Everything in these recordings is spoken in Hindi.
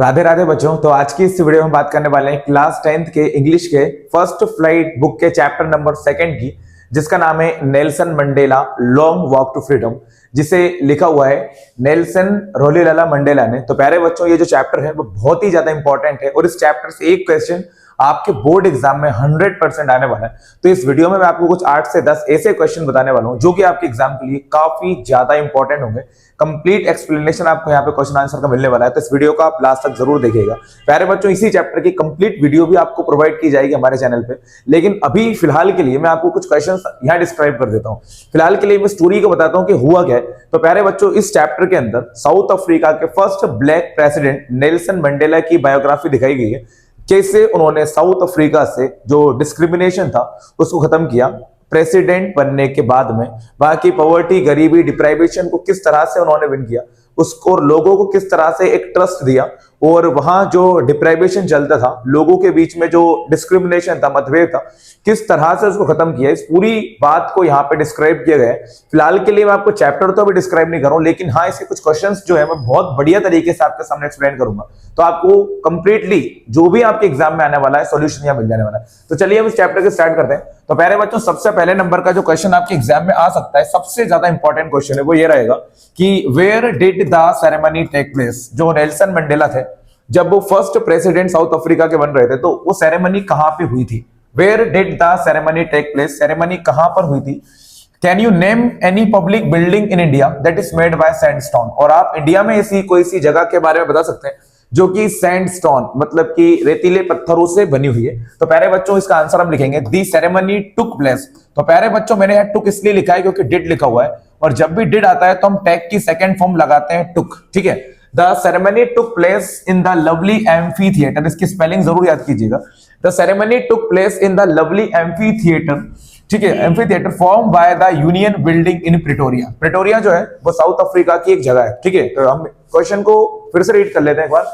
राधे राधे बच्चों। तो आज की इस वीडियो में बात करने वाले हैं क्लास 10th के इंग्लिश के फर्स्ट फ्लाइट बुक के चैप्टर नंबर 2 की, जिसका नाम है Nelson Mandela long walk to freedom, जिसे लिखा हुआ है नेल्सन रोलीलाला मंडेला ने। तो प्यारे बच्चों, ये जो चैप्टर है वो बहुत ही ज्यादा इंपॉर्टेंट है और इस चैप्टर से एक क्वेश्चन आपके बोर्ड एग्जाम में 100% आने वाला है। तो इस वीडियो में मैं आपको कुछ 8 से 10 ऐसे क्वेश्चन बताने वाला हूं जो कि आपके एग्जाम के लिए काफी ज्यादा इंपॉर्टेंट होंगे। कंप्लीट एक्सप्लेनेशन आपको यहाँ पे क्वेश्चन आंसर का मिलने वाला है, तो इस वीडियो को आप लास्ट तक जरूर देखिएगा। प्यारे बच्चों, इसी चैप्टर की कंप्लीट वीडियो भी आपको प्रोवाइड की जाएगी हमारे चैनल पे, लेकिन अभी फिलहाल के लिए मैं आपको कुछ क्वेश्चन यहाँ डिस्क्राइब कर देता हूँ। फिलहाल के लिए मैं स्टोरी को बताता हूँ कि हुआ क्या है। तो प्यारे बच्चों, इस चैप्टर के अंदर साउथ अफ्रीका के first black president Nelson Mandela की बायोग्राफी दिखाई गई है। कैसे उन्होंने साउथ अफ्रीका से जो डिस्क्रिमिनेशन था उसको खत्म किया प्रेसिडेंट बनने के बाद में, वहां की पॉवर्टी, गरीबी, डिप्राइवेशन को किस तरह से उन्होंने विन किया, उसको लोगों को किस तरह से एक ट्रस्ट दिया, और वहां जो डिप्राइवेशन चलता था, लोगों के बीच में जो डिस्क्रिमिनेशन था, मतभेद था, किस तरह से उसको खत्म किया। इस पूरी बात को यहाँ पे डिस्क्राइब किया गया है। फिलहाल के लिए मैं आपको चैप्टर तो अभी डिस्क्राइब नहीं करूं, लेकिन हाँ, इसके कुछ क्वेश्चंस जो है मैं बहुत बढ़िया तरीके से आपके सामने एक्सप्लेन करूंगा, तो आपको कंप्लीटली जो भी आपके एग्जाम में आने वाला है सॉल्यूशन यहाँ मिल जाने वाला है। तो चलिए हम इस चैप्टर के स्टार्ट करते हैं। तो पहले बच्चों, सबसे पहले नंबर का जो क्वेश्चन आपके एग्जाम में आ सकता है, सबसे ज्यादा इंपॉर्टेंट क्वेश्चन है, वो ये रहेगा कि where did the ceremony take place. जो नेल्सन मंडेला थे, जब वो फर्स्ट प्रेसिडेंट साउथ अफ्रीका के बन रहे थे, तो वो सेरेमनी कहां पे हुई थी। Where did the ceremony take place, ceremony कहां पर हुई थी। Can you name any public building in India that is made by sandstone. और आप इंडिया में ऐसी कोई सी जगह के बारे में बता सकते हैं जो कि सैंडस्टोन मतलब कि रेतीले पत्थरों से बनी हुई है। तो प्यारे बच्चों, इसका आंसर हम लिखेंगे दी सेरेमनी टुक प्लेस। तो प्यारे बच्चों, मैंने यहाँ टुक इसलिए लिखा है क्योंकि डिड लिखा हुआ है, और जब भी डिड आता है तो हम टैग की सेकंड फॉर्म लगाते हैं टुक, ठीक है। The ceremony took place in the lovely amphi theatre, इसकी स्पेलिंग जरूर याद कीजिएगा। The ceremony took place in the lovely amphi theatre, ठीक है, amphi theatre form by the union building in Pretoria. Pretoria जो है वो साउथ अफ्रीका की एक जगह है, ठीक है। तो हम क्वेश्चन को फिर से रीड कर लेते हैं एक बार।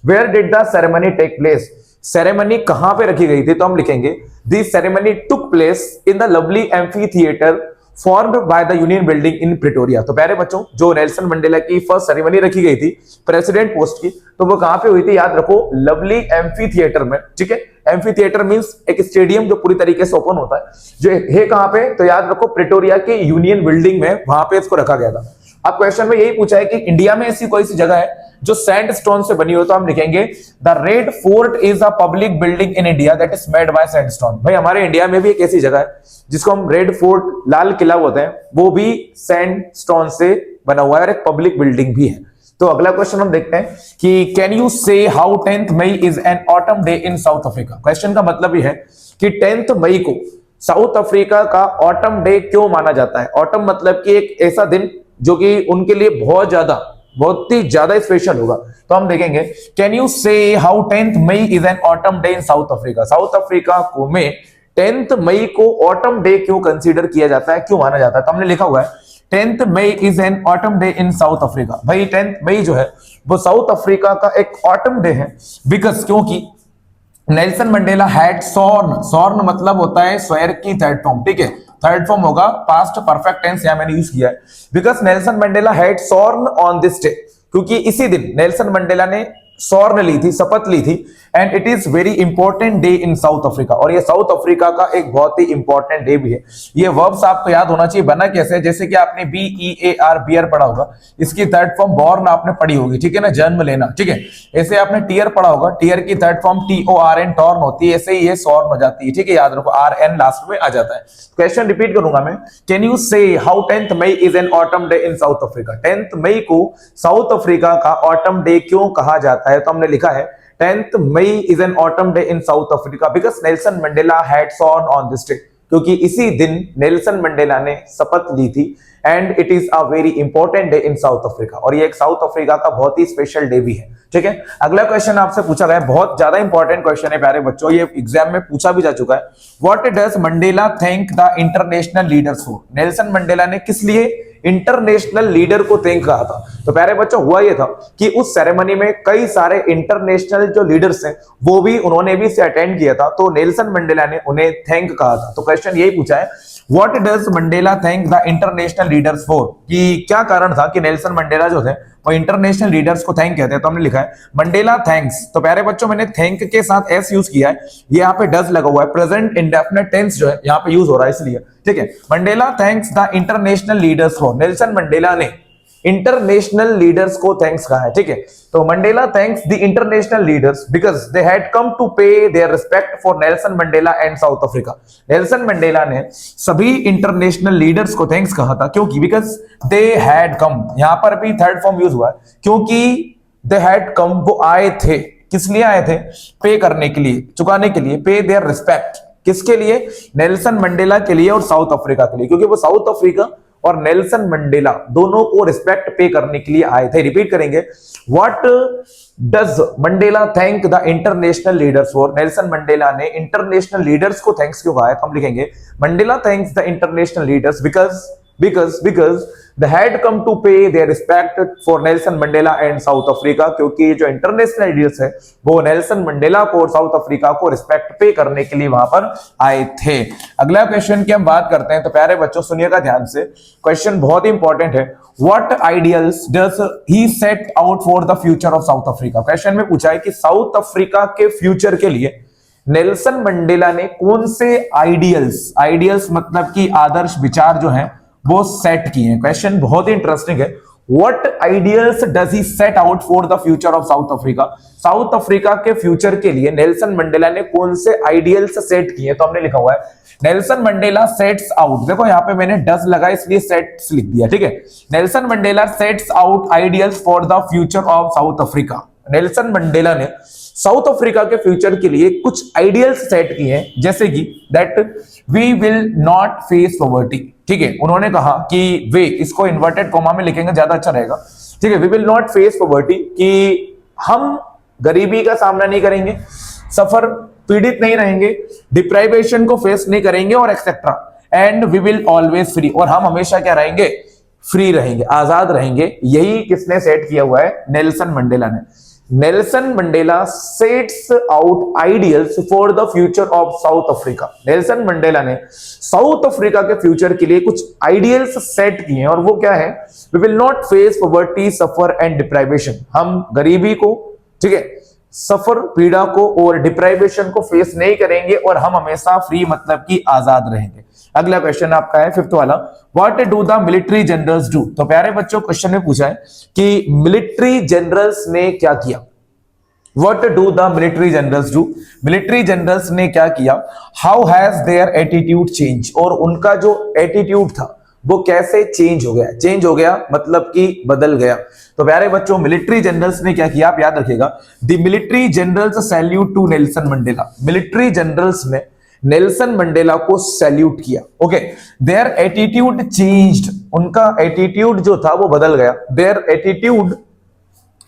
Where did the ceremony take place, ceremony कहां पे रखी गई थी, तो हम लिखेंगे the ceremony took place in the lovely amphitheatre formed by the union building in Pretoria. तो प्यारे बच्चों, जो नेल्सन मंडेला की फर्स्ट सेरेमनी रखी गई थी प्रेसिडेंट पोस्ट की, तो वो कहां पे हुई थी, याद रखो, लवली एम्फी थिएटर में, ठीक है। एम्फी थिएटर मींस एक स्टेडियम जो पूरी तरीके से ओपन होता है, जो है कहां पे, तो याद रखो प्रिटोरिया के यूनियन बिल्डिंग में, वहां पे इसको रखा गया था। अब क्वेश्चन में यही पूछा है कि इंडिया में ऐसी कोई सी जगह है जो सैंडस्टोन से बनी हो, तो हम लिखेंगे the red fort is a public building in India that is made by sandstone. भाई, हमारे इंडिया में भी एक ऐसी जगह है जिसको हम रेड फोर्ट, लाल किला बोलते हैं, वो भी सैंडस्टोन से बना हुआ है और एक पब्लिक बिल्डिंग भी है। तो अगला क्वेश्चन हम देखते हैं कि can you say how 10th May is an autumn day in South Africa. Question का मतलब यह है कि 10th मई को साउथ अफ्रीका का ऑटम डे क्यों माना जाता है। ऑटम मतलब कि एक ऐसा दिन जो कि उनके लिए बहुत ही ज्यादा स्पेशल होगा। तो हम देखेंगे can you say how 10th May is an autumn day in South Africa. South Africa को में 10th मई को ऑटम डे क्यों कंसीडर किया जाता है, क्यों माना जाता है। तो हमने लिखा हुआ है 10th May is an autumn day in South Africa. भाई, 10th मई जो है वो साउथ अफ्रीका का एक ऑटम डे है, बिकॉज क्योंकि Nelson Mandela had sworn, sworn मतलब होता है स्वेयर की थर्ड फॉर्म, ठीक है। थर्ड फॉर्म होगा पास्ट परफेक्ट टेंस, यहां मैंने यूज किया है। Because Nelson Mandela had sworn on this day, क्योंकि इसी दिन नेल्सन मंडेला ने सॉर्न ली थी, शपथ ली थी। And it is very important day in South Africa, और ये साउथ अफ्रीका का एक बहुत ही इंपॉर्टेंट डे भी है। ये वर्ब्स आपको याद होना चाहिए, बना कैसे, जैसे कि आपने BEAR बियर पढ़ा होगा, इसकी थर्ड फॉर्म बॉर्न आपने पढ़ी होगी, ठीक है ना, जन्म लेना, ठीक है। ऐसे आपने टीयर पढ़ा होगा, टीयर की थर्ड फॉर्म TORN टॉर्न होती है, ऐसे ही ये सॉर्न हो जाती है, ठीक है, याद रखो, RN लास्ट में आ जाता है। क्वेश्चन रिपीट करूंगा मैं, can you say how 10th May is an autumn day in South Africa. 10th मई को साउथ अफ्रीका का ऑटम डे क्यों कहा जाता है, तो हमने लिखा है 10th May is an autumn day in South Africa because Nelson Mandela had sworn on this day, क्योंकि इसी दिन नेल्सन मंडेला ने शपथ ली थी। And it is a very important day in South Africa, और ये एक साउथ अफ्रीका का बहुत ही स्पेशल डे भी है, ठीक है। अगला क्वेश्चन आपसे पूछा गया, बहुत ज्यादा इंपॉर्टेंट क्वेश्चन है प्यारे बच्चों, ये एग्जाम में पूछा भी जा चुका है। What does Mandela thank the international leaders for. Nelson Mandela ने किस लिए इंटरनेशनल लीडर को थैंक कहा था। तो प्यारे बच्चों, हुआ यह था कि उस सेरेमनी में कई सारे इंटरनेशनल जो लीडर्स हैं वो भी उन्होंने भी इसे अटेंड किया था, तो नेल्सन मंडेला ने उन्हें थैंक कहा था। तो क्वेश्चन यही पूछा है, what does Mandela thank the international leaders for, कि क्या कारण था कि नेल्सन मंडेला जो थे वो इंटरनेशनल लीडर्स को थैंक कहते हैं। तो हमने लिखा है मंडेला थैंक्स। तो प्यारे बच्चों मैंने थैंक के साथ एस यूज किया है, ये यहाँ पे डज लगा हुआ है, प्रेजेंट इंडेफिनिट टेंस जो है यहाँ पे यूज हो रहा है इसलिए, ठीक है। Mandela thanks the international leaders for, Nelson Mandela ने इंटरनेशनल लीडर्स को थैंक्स कहा है, ठीक है। तो Mandela thanks the international leaders because they had come to pay their respect for Nelson Mandela and South Africa. Nelson Mandela ने सभी इंटरनेशनल लीडर्स को थैंक्स कहा था क्योंकि बिकॉज दे हैड कम, यहां पर भी थर्ड फॉर्म यूज हुआ है, क्योंकि दे हैड कम, वो आए थे, किस लिए आए थे, पे करने के लिए, चुकाने के लिए, पे देयर रिस्पेक्ट, किसके लिए, नेल्सन मंडेला के लिए और साउथ अफ्रीका के लिए, क्योंकि वो साउथ अफ्रीका और नेल्सन मंडेला दोनों को रिस्पेक्ट पे करने के लिए आए थे। रिपीट करेंगे, what does Mandela thank the international leaders for, Nelson Mandela ने इंटरनेशनल लीडर्स को थैंक्स क्यों कहा है, तो हम लिखेंगे Mandela thanks the international leaders because they had come to pay their respect for Nelson Mandela and South Africa, क्योंकि जो इंटरनेशनल लीडर्स है वो नेल्सन मंडेला को और साउथ अफ्रीका को रिस्पेक्ट पे करने के लिए वहां पर आए थे। अगला क्वेश्चन की हम बात करते हैं, तो प्यारे बच्चों सुनिएगा ध्यान से, क्वेश्चन बहुत ही इंपॉर्टेंट है। What ideals does he set out for the future of South Africa, question में पूछा है कि साउथ अफ्रीका के फ्यूचर के लिए नेल्सन मंडेला ने कौन से आइडियल्स मतलब कि आदर्श विचार जो है वो सेट किए हैं। क्वेश्चन बहुत ही इंटरेस्टिंग है। What ideals does he set out for the future of South Africa, South Africa के फ्यूचर के लिए नेल्सन मंडेला ने कौन से आइडियल्स सेट किए, तो हमने लिखा हुआ है नेल्सन मंडेला सेट्स आउट, देखो यहाँ पे मैंने डज लगा इसलिए सेट्स लिख दिया, ठीक है। Nelson Mandela sets out ideals for the future of South Africa, Nelson Mandela ने साउथ अफ्रीका के फ्यूचर के लिए कुछ आइडियल्स सेट किए हैं, जैसे कि that we will not face poverty, ठीक है। उन्होंने कहा कि वे, इसको इन्वर्टेड कॉमा में लिखेंगे ज्यादा अच्छा रहेगा, ठीक है, we will not face poverty, कि हम गरीबी का सामना नहीं करेंगे, सफर पीड़ित नहीं रहेंगे, डिप्राइवेशन को फेस नहीं करेंगे और etcetera, and we will always free, और हम हमेशा क्या रहेंगे, फ्री रहेंगे, आजाद रहेंगे। यही किसने सेट किया हुआ है, नेल्सन मंडेला ने। Nelson Mandela sets out ideals for the future of South Africa, Nelson Mandela ने साउथ अफ्रीका के फ्यूचर के लिए कुछ आइडियल्स सेट किए हैं, और वो क्या है, we will not face poverty, suffer and deprivation, हम गरीबी को, ठीक है, सफर पीड़ा को और डिप्राइवेशन को फेस नहीं करेंगे, और हम हमेशा फ्री मतलब कि आजाद रहेंगे। अगला क्वेश्चन आपका है फिफ्थ वाला, what do the military generals do, तो प्यारे बच्चों क्वेश्चन में पूछा है कि मिलिट्री जनरल्स ने क्या किया, what do the military generals do, military generals ने क्या किया, how has their attitude change, और उनका जो एटीट्यूड था वो कैसे चेंज हो गया, चेंज हो गया मतलब कि बदल गया। तो प्यारे बच्चों मिलिट्री जनरल्स ने क्या किया, आप याद रखिएगा, the military generals salute to Nelson Mandela, military generals ने नेल्सन मंडेला को सैल्यूट किया, ओके। देयर एटीट्यूड चेंज्ड, उनका एटीट्यूड जो था वो बदल गया, देयर एटीट्यूड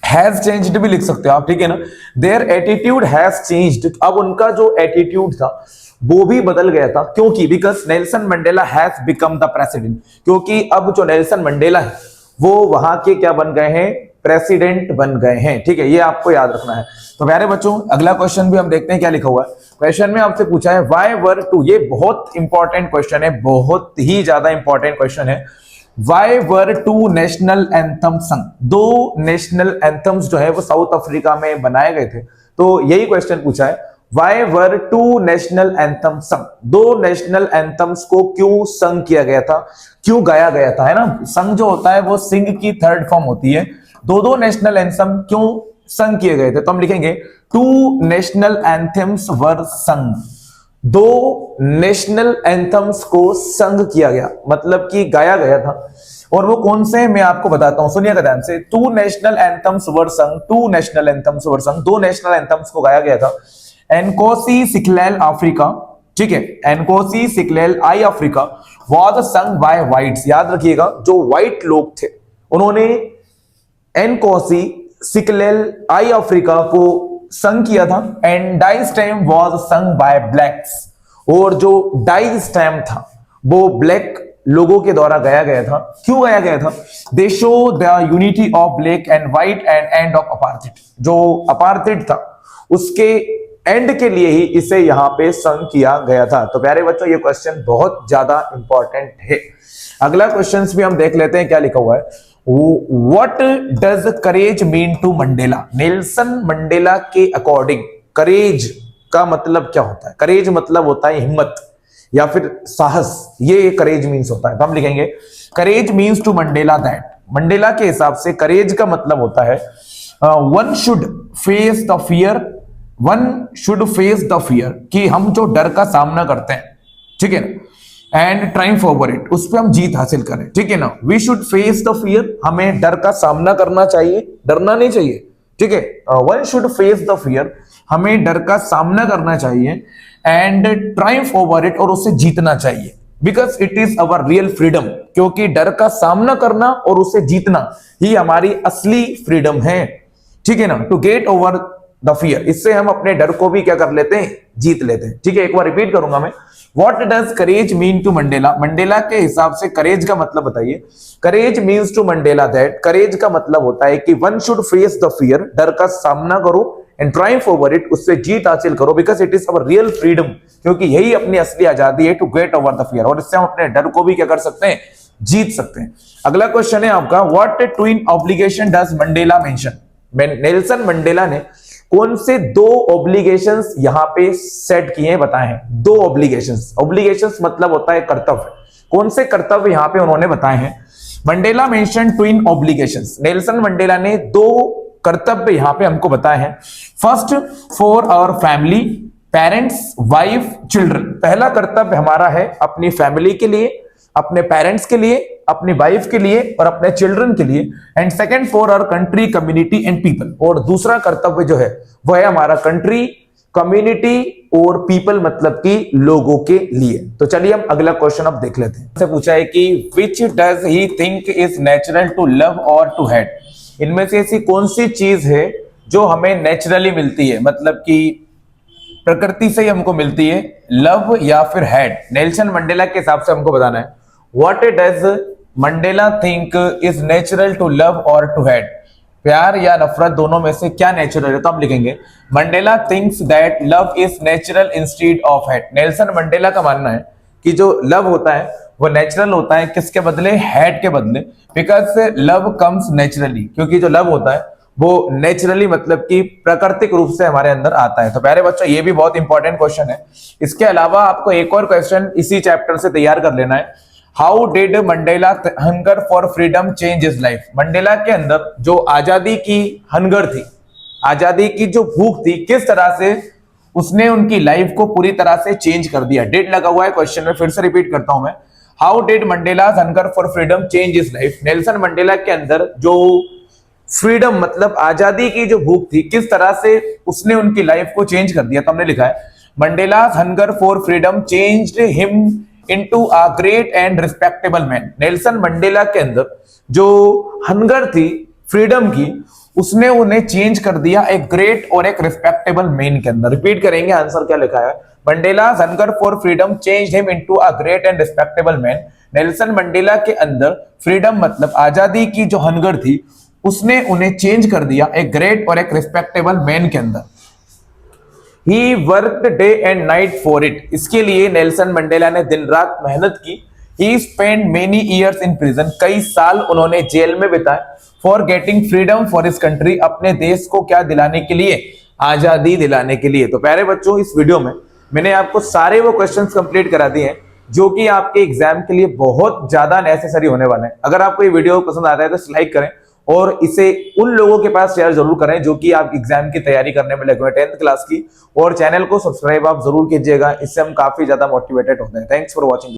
हैज चेंज्ड भी लिख सकते हो आप, ठीक है ना, देयर एटीट्यूड हैज चेंज्ड, अब उनका जो एटीट्यूड था वो भी बदल गया था, क्योंकि because Nelson Mandela has become the president, क्योंकि अब जो नेल्सन मंडेला है वो वहां के क्या बन गए हैं, प्रेसिडेंट बन गए हैं, ठीक है, ये आपको याद रखना है। तो प्यारे बच्चों अगला क्वेश्चन भी हम देखते हैं क्या लिखा हुआ है। क्वेश्चन में आपसे पूछा है व्हाई वर टू, ये बहुत इंपॉर्टेंट क्वेश्चन है, बहुत ही ज्यादा इंपॉर्टेंट क्वेश्चन है। Why were two national anthem sung, दो नेशनल एंथम्स जो है वो साउथ अफ्रीका में बनाए गए थे, तो यही क्वेश्चन पूछा है, why were two national anthem sung, दो नेशनल एंथम्स को क्यों संग किया गया था, क्यों गाया गया था, है ना, संग जो होता है वो सिंग की थर्ड फॉर्म होती है, दो नेशनल एंथम क्यों संग किए गए थे, तो हम लिखेंगे टू नेशनल एंथम्स वर संग, दो नेशनल एंथम्स को संग किया गया मतलब कि गाया गया था, और वो कौन से मैं आपको बताता हूं, सुनिएगा ध्यान से, टू नेशनल एंथम्स वर संग, टू नेशनल एंथम्स वर संग, दो नेशनल एंथम्स को गाया गया था, एनकोसी सिक्लेल अफ्रीका, ठीक है, Nkosi Sikelel i Africa was sung by whites, याद रखिएगा जो व्हाइट लोग थे उन्होंने एनकोसी सिक्लेल आई अफ्रीका को संग किया था, and Die Stem was sung by blacks, और जो डाई स्टैम था वो ब्लैक लोगों के द्वारा गाया गया था, क्यों गाया गया था, दे show the unity of black and white and end of apartheid, जो अपार्थाइड था उसके एंड के लिए ही इसे यहाँ पे संग किया गया था। तो प्यारे बच्चों ये क्वेश्चन बहुत ज्यादा इंपॉर्टेंट है। अगला क्वेश्चन भी हम देख लेते हैं क्या लिखा हुआ है। What does courage mean to Mandela? Nelson Mandela के अकॉर्डिंग करेज का मतलब क्या होता है? करेज मतलब होता है हिम्मत या फिर साहस, ये करेज मीन्स होता है। तो हम लिखेंगे courage means to Mandela that, Mandela के हिसाब से करेज का मतलब होता है one should face the fear, one should face the fear, कि हम जो डर का सामना करते हैं, ठीक है ना, एंड ट्राइम्फ ओवर इट, उस पर हम जीत हासिल करें, ठीक है ना। We should face the fear, हमें डर का सामना करना चाहिए, डरना नहीं चाहिए, ठीक है। One should face the fear, हमें डर का सामना करना चाहिए, एंड ट्राइम्फ ओवर इट, और उससे जीतना चाहिए, because it is our real freedom, क्योंकि डर का सामना करना और उसे जीतना ही हमारी असली फ्रीडम है, ठीक है ना। To get over the fear, इससे हम अपने डर को भी क्या कर लेते हैं, जीत लेते हैं, ठीक है। एक बार रिपीट करूंगा मैं। What does courage mean to Mandela? Mandela के हिसाब से करेज का मतलब बताइए। Courage means to Mandela that, courage का मतलब होता है कि one should face the fear, डर का सामना करो, एंड ट्राइम्फ ओवर इट, उससे जीत हासिल करो, because it is our real freedom, क्योंकि यही अपनी असली आजादी है। To get over the fear, और इससे हम अपने डर को भी क्या कर सकते हैं, जीत सकते हैं। अगला क्वेश्चन है आपका, what twin obligation does Mandela mention? Nelson Mandela ने कौन से दो ऑब्लिगेशंस यहां पे सेट किए हैं, बताए हैं। दो ऑब्लिगेशंस, ऑब्लिगेशंस मतलब होता है कर्तव्य, कौन से कर्तव्य यहां पे उन्होंने बताए हैं? Mandela mention twin obligations, Nelson Mandela ने दो कर्तव्य यहां पे हमको बताए हैं। First, for our family, parents, wife, children. पहला कर्तव्य हमारा है अपनी फैमिली के लिए, अपने पेरेंट्स के लिए, अपनी वाइफ के लिए और अपने चिल्ड्रन के लिए। And second, for our country, community and people. और दूसरा कर्तव्य जो है वह है हमारा कंट्री, कम्युनिटी और पीपल, मतलब कि लोगों के लिए। तो चलिए हम अगला क्वेश्चन अब देख लेते हैं। से पूछा है कि which does he think is natural to love और टू हेट? इनमें से ऐसी कौन सी चीज है जो हमें नेचुरली मिलती है, मतलब कि प्रकृति से ही हमको मिलती है, लव या फिर हेट? नेल्सन मंडेला के हिसाब से हमको बताना है। What does Mandela think is natural to love और टू हेट? प्यार या नफरत दोनों में से क्या नेचुरल है? तो हम लिखेंगे Mandela thinks that love is natural instead of hate. Nelson Mandela का मानना है कि जो लव होता है वो नेचुरल होता है, किसके बदले? हेट के बदले। बिकॉज लव कम्स नेचुरली, क्योंकि जो लव होता है वो नेचुरली मतलब कि प्राकृतिक रूप से हमारे अंदर आता है। तो प्यारे बच्चों ये भी बहुत इंपॉर्टेंट क्वेश्चन है। इसके अलावा आपको एक और क्वेश्चन इसी चैप्टर से तैयार कर लेना है। How did Mandela hunger for freedom change his life? Mandela के अंदर जो आजादी की हंगर थी, आजादी की जो भूख थी, किस तरह से उसने उनकी लाइफ को पूरी तरह से चेंज कर दिया। डिड लगा हुआ है क्वेश्चन में, फिर से रिपीट करता हूं मैं। How did Mandela hunger for freedom change his life? Nelson Mandela के अंदर जो फ्रीडम मतलब आजादी की जो भूख थी, किस तरह से उसने उनकी लाइफ को चेंज कर दिया। तो हमने लिखा है Mandela hunger for freedom changed him into a great and respectable man. Nelson Mandela के अंदर जो हंगर थी फ्रीडम की, उसने उन्हें चेंज कर दिया एक ग्रेट और एक रिस्पेक्टेबल मैन के अंदर। रिपीट करेंगे, आंसर क्या लिखा है? Mandela hunger for freedom changed him into a great and respectable man. Nelson Mandela के अंदर फ्रीडम मतलब आजादी की जो हंगर थी, उसने उन्हें चेंज कर दिया एक ग्रेट और एक रिस्पेक्टेबल मैन के अंदर। He worked day and night for it. इसके लिए नेल्सन मंडेला ने दिन रात मेहनत की। He spend many years in prison. कई साल उन्होंने जेल में बिताए। For getting freedom for his country. अपने देश को क्या दिलाने के लिए? आजादी दिलाने के लिए। तो प्यारे बच्चों इस वीडियो में मैंने आपको सारे वो क्वेश्चंस कंप्लीट करा दिए हैं जो कि आपके एग्जाम के लिए बहुत ज्यादा नेसेसरी होने वाले हैं। अगर आपको ये वीडियो पसंद आता है तो लाइक करें और इसे उन लोगों के पास शेयर जरूर करें जो कि आप एग्जाम की तैयारी करने में लगे हुए 10th क्लास की। और चैनल को सब्सक्राइब आप जरूर कीजिएगा, इससे हम काफी ज्यादा मोटिवेटेड होते हैं। Thanks for watching.